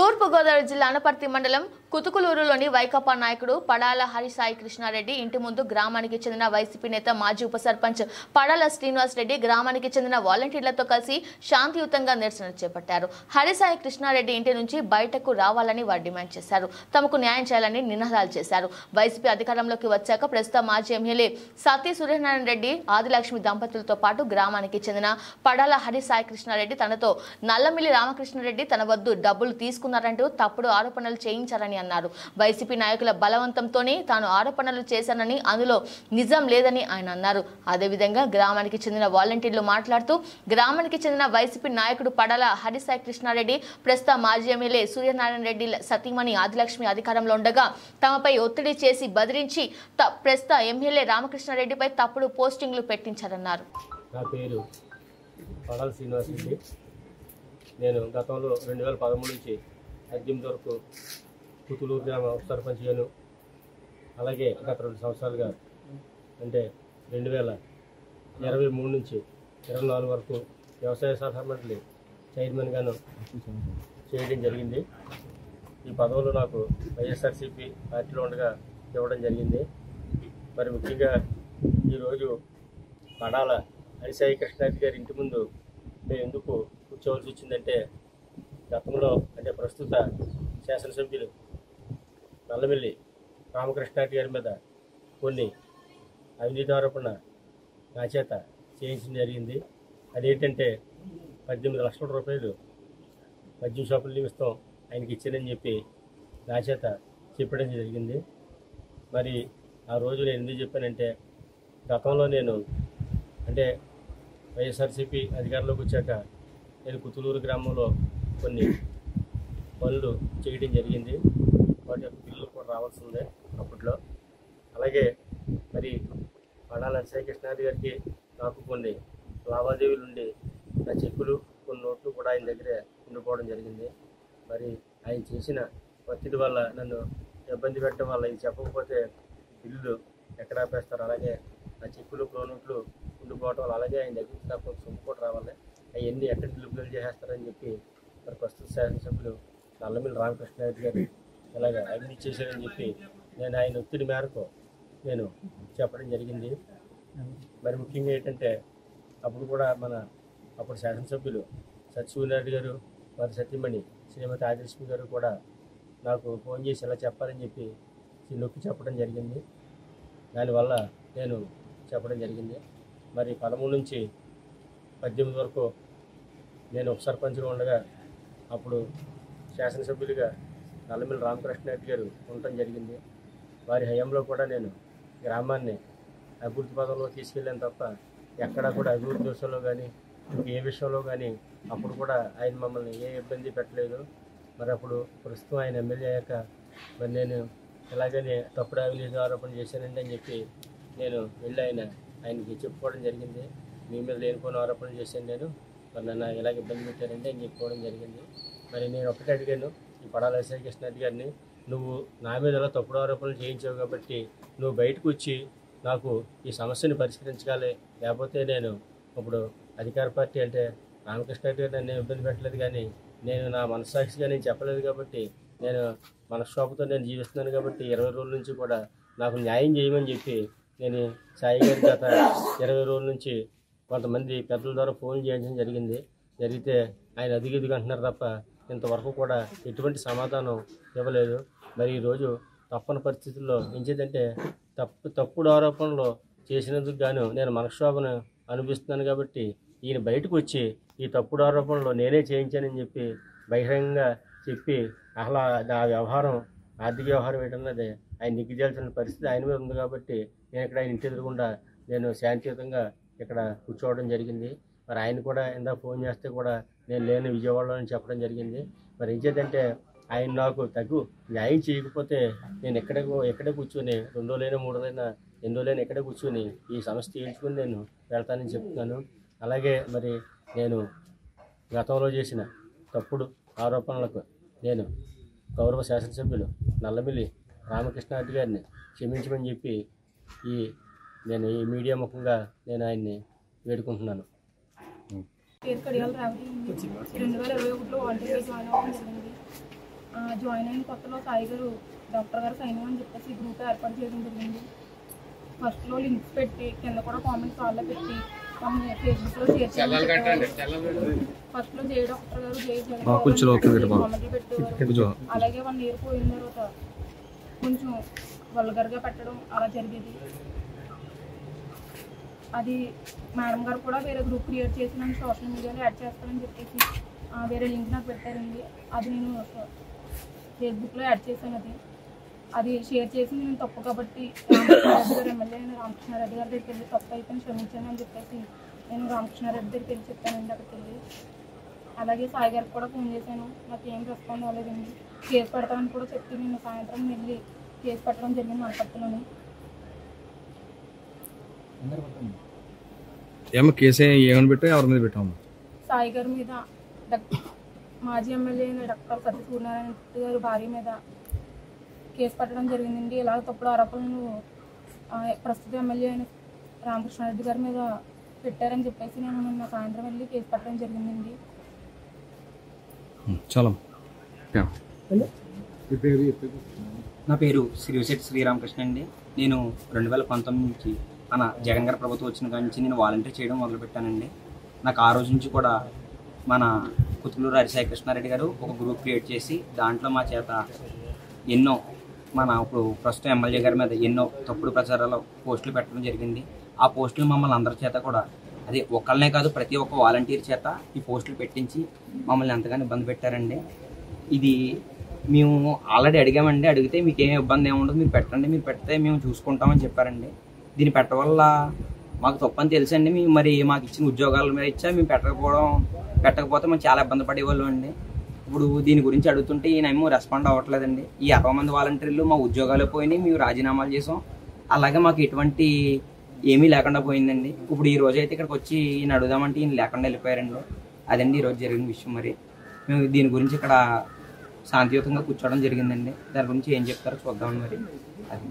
తూర్పు గోదావరి జిల్లా అనపర్తి మండలం కుతుకులూరులోని వైకాపా నాయకుడు పడాల హరిసాయి కృష్ణారెడ్డి ఇంటి ముందు గ్రామానికి చెందిన వైసీపీ నేత మాజీ ఉప సర్పంచ్ పడాల శ్రీనివాస్ రెడ్డి గ్రామానికి చెందిన వాలంటీర్లతో కలిసి శాంతియుతంగా నిరసన చేపట్టారు. హరిసాయి కృష్ణారెడ్డి ఇంటి నుంచి బయటకు రావాలని వారు డిమాండ్ చేశారు. తమకు న్యాయం చేయాలని నినాదాలు చేశారు. వైసీపీ అధికారంలోకి వచ్చాక ప్రస్తుత మాజీ ఎమ్మెల్యే సతీ సూర్యనారాయణ రెడ్డి ఆదిలక్ష్మి దంపతులతో పాటు గ్రామానికి చెందిన పడాల హరిసాయి కృష్ణారెడ్డి తనతో నల్లమిల్లి రామకృష్ణారెడ్డి తన వద్ద డబ్బులు తీసుకున్నారంటూ తప్పుడు ఆరోపణలు చేయించారని అన్నారు. వైసీపీ నాయకుల బలవంతంతోనే తాను ఆరోపణలు చేశానని అందులో నిజం లేదని ఆయన అన్నారు. అదేవిధంగా గ్రామానికి చెందిన వాలంటీర్లు మాట్లాడుతూ గ్రామానికి చెందిన వైసీపీ నాయకుడు పడాల హరిసాయి కృష్ణారెడ్డి ప్రస్తుత మాజీ ఎమ్మెల్యే సూర్యనారాయణ రెడ్డి సతీమణి ఆదిలక్ష్మి అధికారంలో ఉండగా తమపై ఒత్తిడి చేసి బెదిరించి ప్రస్తుత ఎమ్మెల్యే రామకృష్ణారెడ్డిపై తప్పుడు పోస్టింగ్లు పెట్టించారన్నారు. నా పేరు పడాల శ్రీనివాస్ రెడ్డి. నేను గతంలో 2013 నుంచి 18 వరకు కుతులూరు గ్రామ ఉప సర్పంచ్ గాను, అలాగే గత 2 సంవత్సరాలుగా అంటే 2023 నుంచి 24 వరకు వ్యవసాయ సలహా మండలి చైర్మన్ గాను చేయడం జరిగింది. ఈ పదవులు నాకు వైఎస్ఆర్సీపీ పార్టీలో ఉండగా ఇవ్వడం జరిగింది. మరి ముఖ్యంగా ఈరోజు పడాల హరిసాయి కృష్ణారెడ్డి గారి ఇంటి ముందు మేము ఎందుకు కూర్చోవలసి వచ్చిందంటే, గతంలో అంటే ప్రస్తుత శాసనసభ్యులు నల్లమిల్లి రామకృష్ణారెడ్డి గారి మీద కొన్ని అవినీతి ఆరోపణ నా చేత చేయించడం జరిగింది. అదేంటంటే 18 లక్షల రూపాయలు మద్యం షాపుల నిమిత్తం ఆయనకి ఇచ్చానని చెప్పి నా చేత చెప్పడం జరిగింది. మరి ఆ రోజు నేను ఎందుకు చెప్పానంటే, గతంలో నేను అంటే వైఎస్ఆర్సీపీ అధికారంలోకి వచ్చాక నేను కుతులూరు గ్రామంలో కొన్ని పనులు చేయడం జరిగింది. వాటి యొక్క బిల్లులు కూడా రావాల్సి ఉంది అప్పట్లో. అలాగే మరి పడాల హరిసాయి కృష్ణారెడ్డి గారికి నాకు కొన్ని లావాదేవీలు ఉండి నా చెక్కులు కొన్ని నోట్లు కూడా ఆయన దగ్గరే ఉండిపోవడం జరిగింది. మరి ఆయన చేసిన ఒత్తిడి వల్ల నన్ను ఇబ్బంది పెట్టడం వల్ల ఇది చెప్పకపోతే బిల్లులు ఎక్కడ ఆపేస్తారు, అలాగే నా చెక్కులు నోట్లు ఉండిపోవడం వల్ల, అలాగే ఆయన దగ్గర నాకు సొమ్ము కూడా రావాలి, అవన్నీ ఎక్కడ నిలుపుదల చేసేస్తారని చెప్పి మరి ప్రస్తుత శాసనసభ్యులు నల్లమిల్లి రామకృష్ణారెడ్డి గారు ఇలాగ అవినీతి చేశారని చెప్పి నేను ఆయన ఒత్తిడి మేరకు నేను చెప్పడం జరిగింది. మరి ముఖ్యంగా ఏంటంటే, అప్పుడు కూడా అప్పుడు శాసనసభ్యులు సత్యనారాయణ గారు వారి సతీమణి శ్రీమతి ఆదిలక్ష్మి గారు కూడా నాకు ఫోన్ చేసి ఇలా చెప్పాలని చెప్పి నొక్కి చెప్పడం జరిగింది. దానివల్ల నేను చెప్పడం జరిగింది. మరి 13 నుంచి 18 వరకు నేను ఉప సర్పంచ్గా ఉండగా అప్పుడు శాసనసభ్యులుగా నల్లమిల్లి రామకృష్ణారెడ్డి గారు ఉండటం జరిగింది. వారి హయాంలో కూడా నేను గ్రామాన్ని అభివృద్ధి పదంలో తీసుకెళ్ళాను తప్ప ఎక్కడా కూడా అభివృద్ధి విషయంలో కానీ ఏ విషయంలో కానీ అప్పుడు కూడా ఆయన మమ్మల్ని ఏ ఇబ్బంది పెట్టలేదు. మరి అప్పుడు ప్రస్తుతం ఆయన ఎమ్మెల్యే అయ్యాక మరి నేను ఇలాగనే తప్పుడు అవినీతి ఆరోపణ చేశానండి అని చెప్పి నేను వెళ్ళి ఆయనకి చెప్పుకోవడం జరిగింది. మీ మీద లేనిపోయిన ఆరోపణలు చేశాను నేను, మరి నన్ను ఇలాగ ఇబ్బంది పెట్టారండి అని చెప్పుకోవడం జరిగింది. మరి నేను ఒకటే అడిగాను ఈ పడాల హరిసాయి కృష్ణారెడ్డి గారిని, నువ్వు నా మీద ఇలా తప్పుడు ఆరోపణలు చేయించావు కాబట్టి నువ్వు బయటకు వచ్చి నాకు ఈ సమస్యను పరిష్కరించగాలి, లేకపోతే నేను ఇప్పుడు అధికార పార్టీ అంటే రామకృష్ణారెడ్డి గారు నన్ను ఇబ్బంది పెట్టలేదు, కానీ నేను నా మనస్సాక్షిగా నేను చెప్పలేదు కాబట్టి నేను మనస్సాపుతో నేను జీవిస్తున్నాను కాబట్టి 20 రోజుల నుంచి కూడా నాకు న్యాయం చేయమని చెప్పి నేను సాయి గారి గత 20 రోజుల నుంచి కొంతమంది పెద్దల ద్వారా ఫోన్ చేయించడం జరిగితే ఆయన అదిగిదిగా అంటున్నారు తప్ప ఇంతవరకు కూడా ఎటువంటి సమాధానం ఇవ్వలేదు. మరి ఈరోజు తప్పని పరిస్థితుల్లో ఎంచేదంటే తప్పుడు ఆరోపణలు చేసినందుకు గాను నేను మనక్షోభను అనిపిస్తున్నాను కాబట్టి ఈయన బయటకు వచ్చి ఈ తప్పుడు ఆరోపణలు నేనే చేయించానని చెప్పి బహిరంగంగా చెప్పి అసలు ఆ వ్యవహారం ఆర్థిక వ్యవహారం ఏంటన్నది ఆయన నిగ్గుదేల్చిన పరిస్థితి ఆయన మీద ఉంది కాబట్టి నేను ఇక్కడ ఆయన ఇంటి ఎదురుగుండా నేను శాంతియుతంగా ఇక్కడ కూర్చోవడం జరిగింది. మరి ఆయన కూడా ఇందాక ఫోన్ చేస్తే కూడా నేను లేని విజయవాడలో అని చెప్పడం జరిగింది. మరి ఏం చేద్దంటే ఆయన నాకు న్యాయం చేయకపోతే నేను ఎక్కడే కూర్చొని 2 రోజులైనా 3 రోజులైనా 8 రోజులైనా ఎక్కడే కూర్చొని ఈ సమస్య తీర్చుకుని నేను వెళ్తానని చెప్తున్నాను. అలాగే మరి నేను గతంలో చేసిన తప్పుడు ఆరోపణలకు నేను గౌరవ శాసనసభ్యులు నల్లమిల్లి రామకృష్ణారెడ్డి గారిని క్షమించమని చెప్పి నేను ఈ మీడియా ముఖంగా నేను ఆయన్ని వేడుకుంటున్నాను. 2021లో వాలంటీర్ వేసి జాయిన్ అయిన కొత్తలో సాయి గారు డాక్టర్ గారు సైన్ అని చెప్పేసి గ్రూప్ ఏర్పాటు చేయడం జరిగింది. ఫస్ట్లో లింక్స్ పెట్టి కింద కూడా కామెంట్స్ వాళ్ళే పెట్టి మమ్మల్ని ఫేస్బుక్లో షేర్ చేయాలి. ఫస్ట్లో జే డాక్టర్ గారు కామెంట్లు పెట్టేవారు. అలాగే 1 ఇయర్ పోయిన తర్వాత కొంచెం వల్గర్గా పెట్టడం అలా జరిగేది. అది మేడం గారు కూడా వేరే గ్రూప్ క్రియేట్ చేసి నన్ను సోషల్ మీడియాలో యాడ్ చేస్తానని చెప్పేసి వేరే లింక్ నాకు పెట్టారండి. అది నేను ఫేస్బుక్లో యాడ్ చేశాను. అది షేర్ చేసి నేను తప్పు కాబట్టి రామకృష్ణారెడ్డి గారు ఎమ్మెల్యే అయిన రామకృష్ణారెడ్డి గారి దగ్గరికి వెళ్ళి తప్పు అయిపోయింది క్షమించాను అని చెప్పేసి నేను రామకృష్ణారెడ్డి దగ్గరికి వెళ్ళి చెప్పానండి. అక్కడికి వెళ్ళి అలాగే సాయి గారికి కూడా ఫోన్ చేశాను. నాకు ఏం రెస్పాండ్ అవ్వలేదండి. కేసు పెడతామని కూడా చెప్పి నేను సాయంత్రం వెళ్ళి కేసు పెట్టడం జరిగింది అనపర్తిలోని. కేసు ఏమని పెట్టా ఎవరి మీద పెట్టాము? సాయి గారి మీద, మాజీ ఎమ్మెల్యే అయిన డాక్టర్ సతీ సూర్యనారాయణ గారి భార్య మీద కేసు పెట్టడం జరిగిందండి. ఇలాగ తప్పుడు ఆరోపణలు ప్రస్తుత ఎమ్మెల్యే అయిన రామకృష్ణారెడ్డి గారి మీద పెట్టారని చెప్పేసి నేను నిన్న సాయంత్రం వెళ్ళి కేసు పెట్టడం జరిగిందండి. నా పేరు శ్రీశెట్టి శ్రీరామకృష్ణ అండి. నేను 2019 నుంచి మన జగన్ గారి ప్రభుత్వం వచ్చిన కాడి నుంచి నేను వాలంటీర్ చేయడం మొదలుపెట్టానండి. నాకు ఆ రోజు నుంచి కూడా మన కుతుకులూరు హరిసాయి కృష్ణారెడ్డి గారు ఒక గ్రూప్ క్రియేట్ చేసి దాంట్లో మా చేత ఎన్నో ఇప్పుడు ప్రస్తుతం ఎమ్మెల్యే గారి మీద ఎన్నో తప్పుడు ప్రచారాలు పోస్టులు పెట్టడం జరిగింది. ఆ పోస్టులు మమ్మల్ని అందరి చేత కూడా అది ఒకళ్ళనే కాదు ప్రతి ఒక్క వాలంటీర్ చేత ఈ పోస్టులు పెట్టించి మమ్మల్ని ఎంతగానో ఇబ్బంది పెట్టారండి. ఇది మేము ఆల్రెడీ అడిగామండి. అడిగితే మీకు ఏం ఇబ్బంది ఏముండదు, మీరు పెట్టండి, మీరు పెడితే మేము చూసుకుంటామని చెప్పారండి. దీన్ని పెట్టడం వల్ల మాకు తప్పని తెలుసండి. మేము మరి మాకు ఇచ్చిన ఉద్యోగాల మీద ఇచ్చా మేము పెట్టకపోతే మేము చాలా ఇబ్బంది పడేవాళ్ళం అండి. ఇప్పుడు దీని గురించి అడుగుతుంటే ఈయనేమో రెస్పాండ్ అవ్వట్లేదండి. ఈ 60 మంది వాలంటీర్లు మా ఉద్యోగాలు పోయినాయి, మేము రాజీనామాలు చేసాం. అలాగే మాకు ఎటువంటి ఏమీ లేకుండా పోయిందండి. ఇప్పుడు ఈ రోజు అయితే ఇక్కడికి వచ్చి ఈయన అడుగుదామంటే ఈయన లేకుండా వెళ్ళిపోయారండి. అదండి ఈరోజు జరిగిన విషయం. మరి మేము దీని గురించి ఇక్కడ శాంతియుతంగా కూర్చోవడం జరిగిందండి. దాని గురించి ఏం చెప్తారో చూద్దామని మరి అది